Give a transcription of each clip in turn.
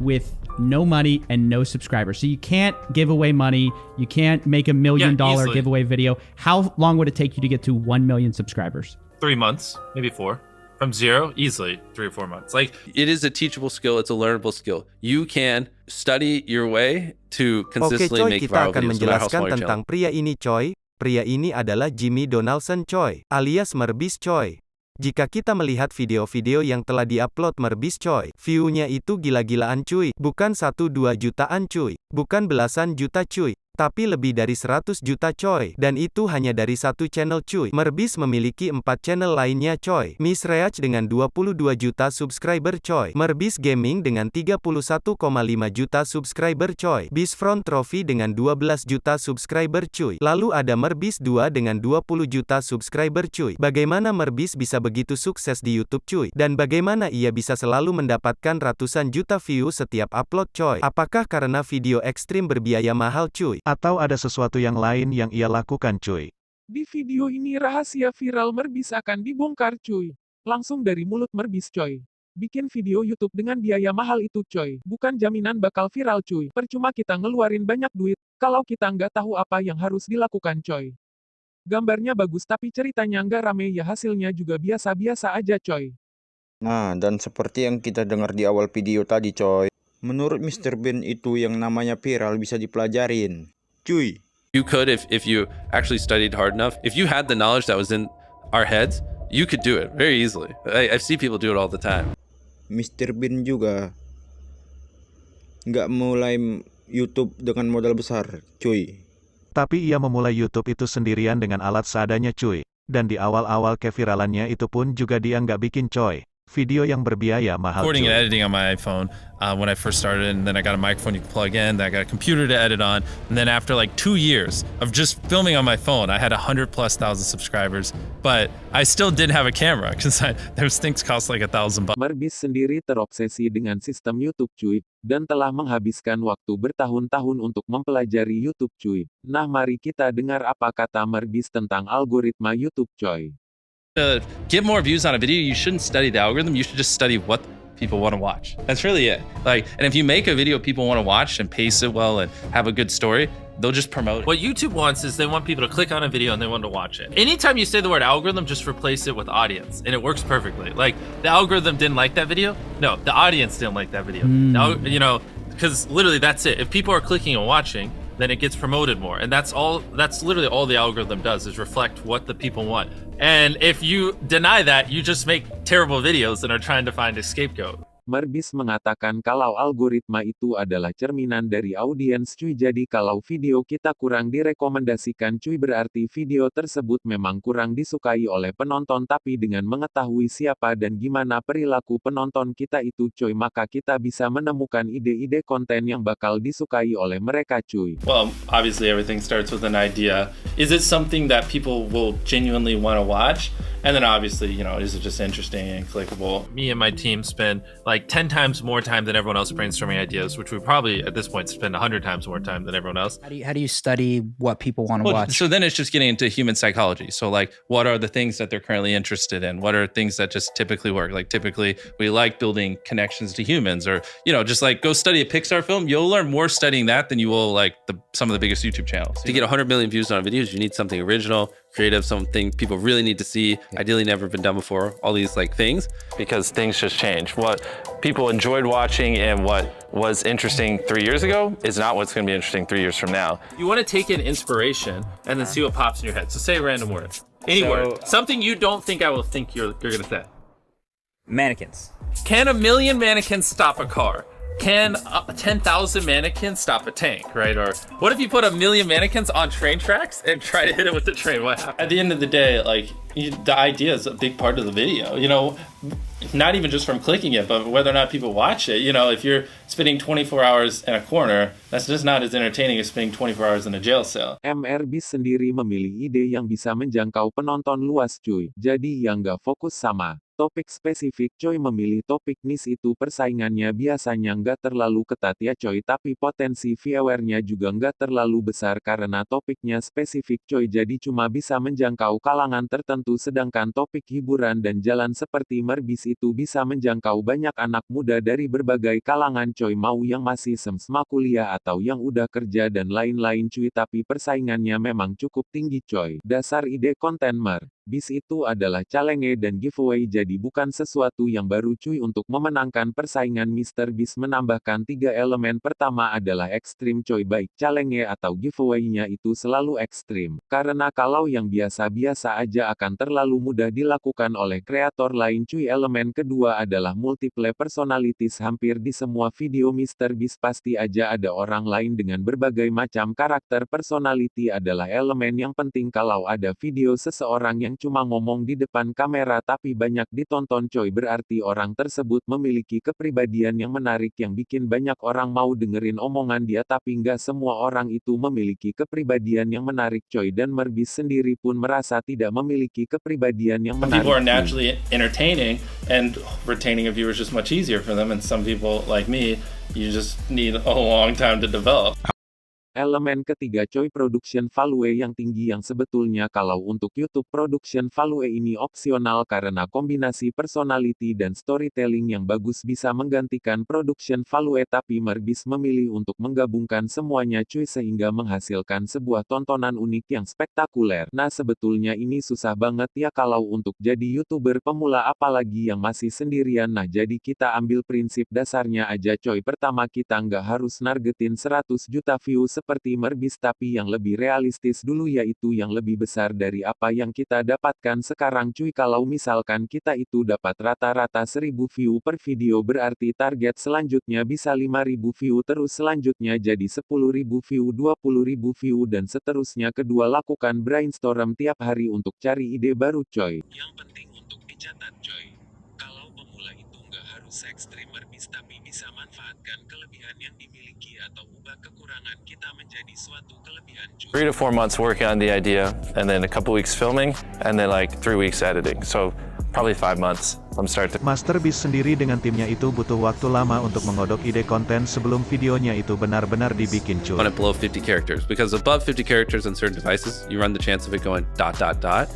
with no money and no subscribers. So you can't give away money. You can't make $1 million giveaway video. How long would it take you to get to 1 million subscribers? 3 months, maybe 4. From 0, easily 3 or 4 months. Like, it is a teachable skill. It's a learnable skill. You can study your way to consistently Oke, coy, make kita viral akan videos, no matter how menjelaskan small your tentang channel. pria ini, coy. Pria ini adalah Jimmy Donaldson, coy, alias Merbis, coy. Jika kita melihat video-video yang telah diupload Merbis, coy, view-nya itu gila-gilaan, cuy. Bukan 1-2 jutaan, cuy. Bukan belasan juta, cuy. Tapi lebih dari 100 juta, coy. Dan itu hanya dari satu channel, cuy. Merbis memiliki 4 channel lainnya, coy. Miss Reach dengan 22 juta subscriber, coy. Merbis Gaming dengan 31,5 juta subscriber, coy. Bisfront Trophy dengan 12 juta subscriber, cuy. Lalu ada Merbis 2 dengan 20 juta subscriber, cuy. Bagaimana Merbis bisa begitu sukses di YouTube, cuy? Dan bagaimana ia bisa selalu mendapatkan ratusan juta view setiap upload, coy? Apakah karena video ekstrim berbiaya mahal, cuy? Atau ada sesuatu yang lain yang ia lakukan, cuy? Di video ini rahasia viral Merbis akan dibongkar, cuy. Langsung dari mulut Merbis, coy. Bikin video YouTube dengan biaya mahal itu, coy. Bukan jaminan bakal viral, cuy. Percuma kita ngeluarin banyak duit, kalau kita nggak tahu apa yang harus dilakukan, coy. Gambarnya bagus tapi ceritanya nggak rame, ya hasilnya juga biasa-biasa aja, coy. Nah, dan seperti yang kita dengar di awal video tadi, coy. Menurut Mr. Bean itu yang namanya viral bisa dipelajarin. Cuy. You could if you actually studied hard enough. If you had the knowledge that was in our heads, you could do it very easily. I see people do it all the time. Mr. Bean juga nggak mulai YouTube dengan modal besar, cuy. Tapi ia memulai YouTube itu sendirian dengan alat seadanya, cuy. Dan di awal-awal keviralannya itu pun juga dia nggak bikin, coy, video yang berbiaya mahal, recording and cuy. editing on my iPhone when I first started, and then I got a microphone you can plug in, then I got a computer to edit on, and then after like 2 years of just filming on my phone, I had 100,000+ subscribers, but I still didn't have a camera because those things cost like $1,000. Merbis sendiri terobsesi dengan sistem YouTube, cuy, dan telah menghabiskan waktu bertahun-tahun untuk mempelajari YouTube, cuy. Nah, mari kita dengar apa kata Merbis tentang algoritma YouTube, coy. To get more views on a video, you shouldn't study the algorithm. You should just study what people want to watch. That's really it. Like, and if you make a video people want to watch and pace it well and have a good story, they'll just promote it. What YouTube wants is they want people to click on a video and they want to watch it. Anytime you say the word algorithm, just replace it with audience, and it works perfectly. Like, the algorithm didn't like that video. No, the audience didn't like that video. Now, you know, because literally that's it. If people are clicking and watching, then it gets promoted more. And that's literally all the algorithm does, is reflect what the people want. And if you deny that, you just make terrible videos and are trying to find a scapegoat. Merbis mengatakan kalau algoritma itu adalah cerminan dari audiens, cuy. Jadi kalau video kita kurang direkomendasikan, cuy, berarti video tersebut memang kurang disukai oleh penonton. Tapi dengan mengetahui siapa dan gimana perilaku penonton kita itu, cuy, maka kita bisa menemukan ide-ide konten yang bakal disukai oleh mereka, cuy. Well, obviously everything starts with an idea. Is it something that people will genuinely want to watch? And then obviously, you know, is it just interesting and clickable? Me and my team spend like 10 times more time than everyone else brainstorming ideas, which we probably at this point spend 100 times more time than everyone else. How do you study what people want to watch? So then it's just getting into human psychology. So like, what are the things that they're currently interested in? What are things that just typically work? Like typically we like building connections to humans, or, you know, just like go study a Pixar film. You'll learn more studying that than you will like some of the biggest YouTube channels. To get 100 million views on videos, you need something original, creative, something people really need to see, ideally never been done before, all these like things. Because things just change. What people enjoyed watching and what was interesting 3 years ago is not what's going to be interesting 3 years from now. You want to take in inspiration and then see what pops in your head. So say a random word. Any word. Something you don't think I will think you're going to say. Mannequins. Can 1 million mannequins stop a car? Can 10,000 mannequins stop a tank, right? Or what if you put 1 million mannequins on train tracks and try to hit it with the train? What happens? At the end of the day, like, the idea is a big part of the video, you know, not even just from clicking it, but whether or not people watch it. You know, if you're spending 24 hours in a corner, that's just not as entertaining as spending 24 hours in a jail cell. Merbis sendiri memilih ide yang bisa menjangkau penonton luas, cuy. Jadi yang nggak fokus sama topik spesifik coy, memilih topik niche itu persaingannya biasanya nggak terlalu ketat ya coy, tapi potensi viewernya juga nggak terlalu besar karena topiknya spesifik coy, jadi cuma bisa menjangkau kalangan tertentu, sedangkan topik hiburan dan jalan seperti Merbis itu bisa menjangkau banyak anak muda dari berbagai kalangan coy, mau yang masih semsma kuliah atau yang udah kerja dan lain-lain cuy, tapi persaingannya memang cukup tinggi coy. Dasar ide konten Merbis itu adalah challenge dan giveaway, jadi bukan sesuatu yang baru cuy. Untuk memenangkan persaingan MrBeast menambahkan 3 elemen. Pertama adalah ekstrim coy, baik challenge atau giveaway-nya itu selalu ekstrim, karena kalau yang biasa-biasa aja akan terlalu mudah dilakukan oleh kreator lain cuy. Elemen kedua adalah multiple personalities, hampir di semua video MrBeast pasti aja ada orang lain dengan berbagai macam karakter. Personality adalah elemen yang penting kalau ada video seseorang yang cuma ngomong di depan kamera tapi banyak ditonton coy, berarti orang tersebut memiliki kepribadian yang menarik yang bikin banyak orang mau dengerin omongan dia, tapi nggak semua orang itu memiliki kepribadian yang menarik coy, dan Merbis sendiri pun merasa tidak memiliki kepribadian yang menarik. People are naturally entertaining and retaining a viewer is just much easier for them, and some people like me, you just need a long time to develop. Elemen ketiga coy, production value yang tinggi, yang sebetulnya kalau untuk YouTube production value ini opsional karena kombinasi personality dan storytelling yang bagus bisa menggantikan production value, tapi Merbis memilih untuk menggabungkan semuanya cuy sehingga menghasilkan sebuah tontonan unik yang spektakuler. Nah sebetulnya ini susah banget ya kalau untuk jadi YouTuber pemula apalagi yang masih sendirian. Nah jadi kita ambil prinsip dasarnya aja coy. Pertama, kita nggak harus nargetin 100 juta view seperti Merbis, tapi yang lebih realistis dulu, yaitu yang lebih besar dari apa yang kita dapatkan sekarang cuy. Kalau misalkan kita itu dapat rata-rata 1000 view per video, berarti target selanjutnya bisa 5000 view, terus selanjutnya jadi 10.000 view, 20.000 view, dan seterusnya. Kedua, lakukan brainstorm tiap hari untuk cari ide baru coy. Yang penting untuk dicatat coy, kalau pemula itu nggak harus ekstrim Merbis, tapi bisa manfaatkan kelebihan yang dimiliki atau ubah kekurangan kita menjadi suatu kelebihan cuy. 3 to 4 months working on the idea, and then a couple weeks filming, and then like 3 weeks editing. So probably 5 months from start to. MrBeast sendiri dengan timnya itu butuh waktu lama untuk mengodok ide konten sebelum videonya itu benar-benar dibikin cuy. On it below 50 characters, because above 50 characters on certain devices, you run the chance of it going ...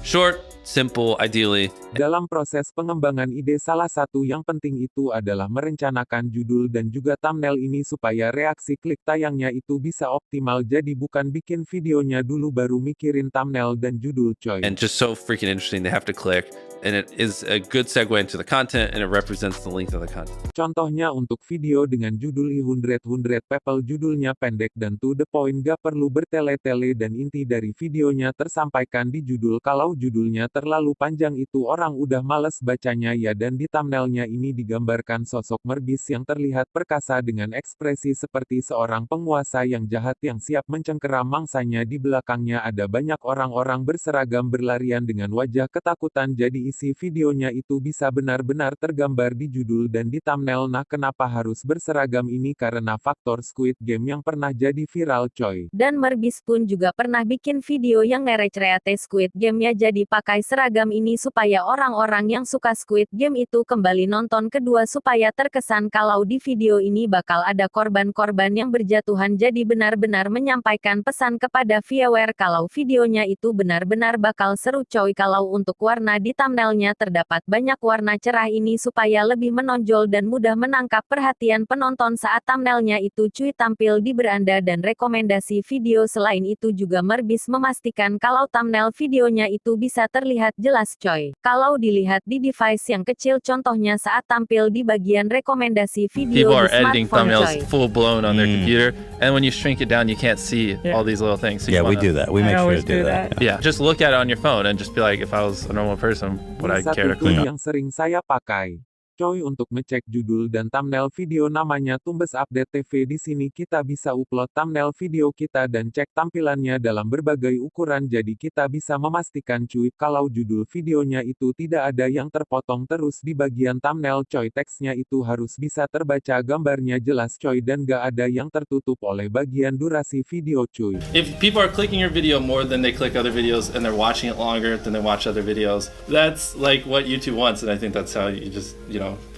Short, simple, ideally. Dalam proses pengembangan ide, salah satu yang penting itu adalah merencanakan judul dan juga thumbnail ini supaya reaksi klik tayangnya itu bisa optimal. Jadi bukan bikin videonya dulu baru mikirin thumbnail dan judul coy. And just so freaking interesting, they have to click. And it is a good segue into the content, and it represents the length of the content. Contohnya untuk video dengan judul 100 People, judulnya pendek dan to the point, gak perlu bertele-tele, dan inti dari videonya tersampaikan di judul. Kalau judulnya terlalu panjang itu orang udah males bacanya ya. Dan di thumbnailnya ini digambarkan sosok Merbis yang terlihat perkasa dengan ekspresi seperti seorang penguasa yang jahat yang siap mencengkeram mangsanya. Di belakangnya ada banyak orang-orang berseragam berlarian dengan wajah ketakutan, jadi isi videonya itu bisa benar-benar tergambar di judul dan di thumbnail. Nah kenapa harus berseragam ini? Karena faktor Squid Game yang pernah jadi viral coy. Dan Merbis pun juga pernah bikin video yang nge-recreate Squid Game ya, jadi pakai seragam ini supaya orang-orang yang suka Squid Game itu kembali nonton. Kedua, supaya terkesan kalau di video ini bakal ada korban-korban yang berjatuhan, jadi benar-benar menyampaikan pesan kepada viewer kalau videonya itu benar-benar bakal seru coy. Kalau untuk warna di thumbnailnya terdapat banyak warna cerah ini supaya lebih menonjol dan mudah menangkap perhatian penonton saat thumbnailnya itu cuy tampil di beranda. Dan rekomendasi video selain itu juga Merbis memastikan kalau thumbnail videonya itu bisa terlihat jelas coy. Kalau dilihat di device yang kecil, contohnya saat tampil di bagian rekomendasi video People di are editing smartphone thumbnails coy. full blown on their computer, and when you shrink it down, you can't see all these little things. So you Yeah, we wanna- do that. We make sure to do that. Yeah, just look at it on your phone and just be like, if I was a normal person, would I Satu care to tool clean up? yang sering saya pakai. Coy, untuk ngecek judul dan thumbnail video namanya Tumbes Update TV. Di sini kita bisa upload thumbnail video kita dan cek tampilannya dalam berbagai ukuran, jadi kita bisa memastikan cuy kalau judul videonya itu tidak ada yang terpotong. Terus di bagian thumbnail coy, teksnya itu harus bisa terbaca, gambarnya jelas coy, dan gak ada yang tertutup oleh bagian durasi video cuy. If people are clicking your video more than they click other videos and they're watching it longer than they watch other videos, that's like what YouTube wants, and I think that's how you just,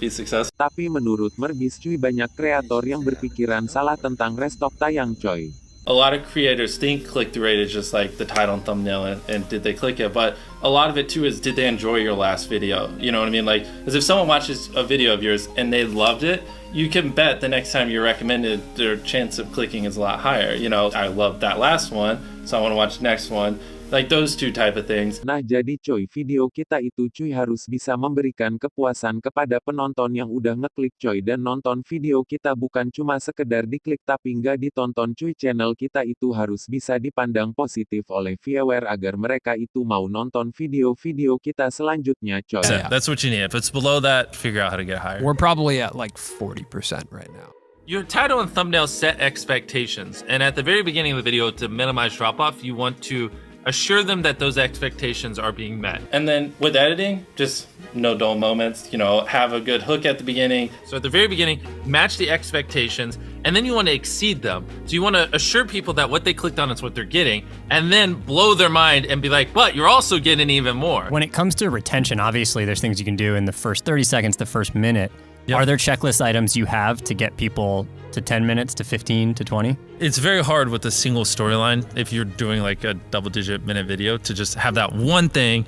be successful. Tapi menurut Merbis cuy, banyak kreator yang berpikiran salah tentang restock tayang coy. A lot of creators think click-through rate is just like the title and thumbnail and did they click it, but a lot of it too is did they enjoy your last video? You know what I mean? Like, because if someone watches a video of yours and they loved it, you can bet the next time you're recommended, their chance of clicking is a lot higher. I loved that last one, so I want to watch the next one. Like those two type of things. Nah jadi coy, video kita itu cuy harus bisa memberikan kepuasan kepada penonton yang udah ngeklik coy, dan nonton video kita bukan cuma sekedar diklik tapi nggak ditonton cuy. Channel kita itu harus bisa dipandang positif oleh viewer agar mereka itu mau nonton video-video kita selanjutnya coy. That's what you need. If it's below that, figure out how to get higher. We're probably at like 40% right now. Your title and thumbnail set expectations, and at the very beginning of the video, to minimize drop-off, you want to assure them that those expectations are being met. And then with editing, just no dull moments, have a good hook at the beginning. So at the very beginning, match the expectations, and then you want to exceed them. So you want to assure people that what they clicked on is what they're getting, and then blow their mind and be like, but you're also getting even more. When it comes to retention, obviously there's things you can do in the first 30 seconds, the first minute. Yep. Are there checklist items you have to get people to 10 minutes, to 15, to 20? It's very hard with a single storyline, if you're doing like a double-digit minute video, to just have that one thing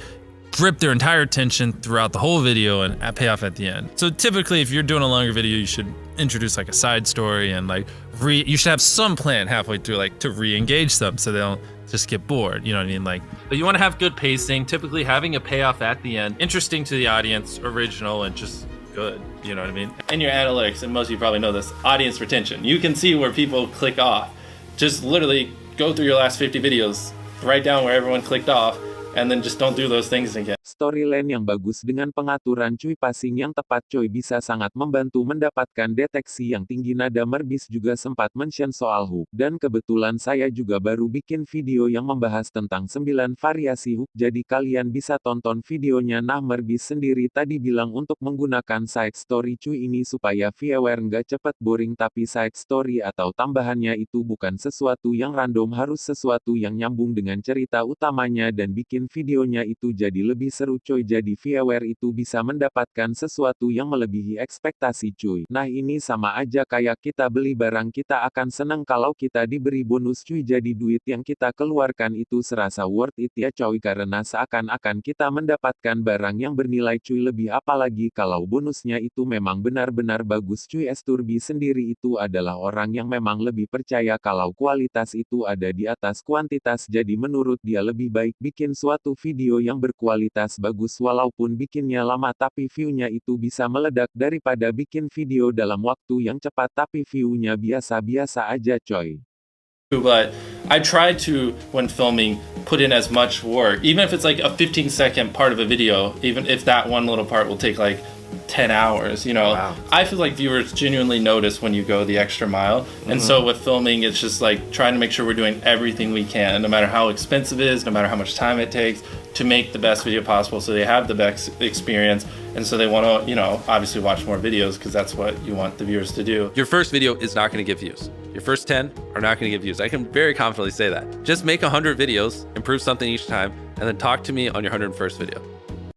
grip their entire attention throughout the whole video and pay off at the end. So typically, if you're doing a longer video, you should introduce like a side story and you should have some plan halfway through, like to re-engage them so they don't just get bored. You know what I mean? But you want to have good pacing, typically having a payoff at the end, interesting to the audience, original, and just good. You know what I mean? In your analytics, and most of you probably know this, audience retention. You can see where people click off. Just literally go through your last 50 videos, write down where everyone clicked off, and then just don't do those things again. Storyline yang bagus dengan pengaturan cuy passing yang tepat coy bisa sangat membantu mendapatkan deteksi yang tinggi. Nada Merbis juga sempat mention soal hook, dan kebetulan saya juga baru bikin video yang membahas tentang 9 variasi hook, jadi kalian bisa tonton videonya. Nah Merbis sendiri tadi bilang untuk menggunakan side story cuy ini supaya viewer nggak cepet boring, tapi side story atau tambahannya itu bukan sesuatu yang random, harus sesuatu yang nyambung dengan cerita utamanya dan bikin videonya itu jadi lebih seru coy, jadi viewer itu bisa mendapatkan sesuatu yang melebihi ekspektasi cuy. Nah ini sama aja kayak kita beli barang, kita akan seneng kalau kita diberi bonus cuy, jadi duit yang kita keluarkan itu serasa worth it ya coy, karena seakan-akan kita mendapatkan barang yang bernilai cuy, lebih apalagi kalau bonusnya itu memang benar-benar bagus cuy. Esturbi sendiri itu adalah orang yang memang lebih percaya kalau kualitas itu ada di atas kuantitas, jadi menurut dia lebih baik bikin suatu video yang berkualitas bagus walaupun bikinnya lama tapi view-nya itu bisa meledak daripada bikin video dalam waktu yang cepat tapi view-nya biasa-biasa aja coy. But I try to, when filming, put in as much work, even if it's like a 15-second part of a video, even if that one little part will take like 10 hours, Wow. I feel like viewers genuinely notice when you go the extra mile. And so with filming, it's just like trying to make sure we're doing everything we can, no matter how expensive it is, no matter how much time it takes, to make the best video possible so they have the best experience. And so they want to, obviously watch more videos because that's what you want the viewers to do. Your first video is not going to get views. Your first 10 are not going to get views. I can very confidently say that. Just make 100 videos, improve something each time, and then talk to me on your 101st video.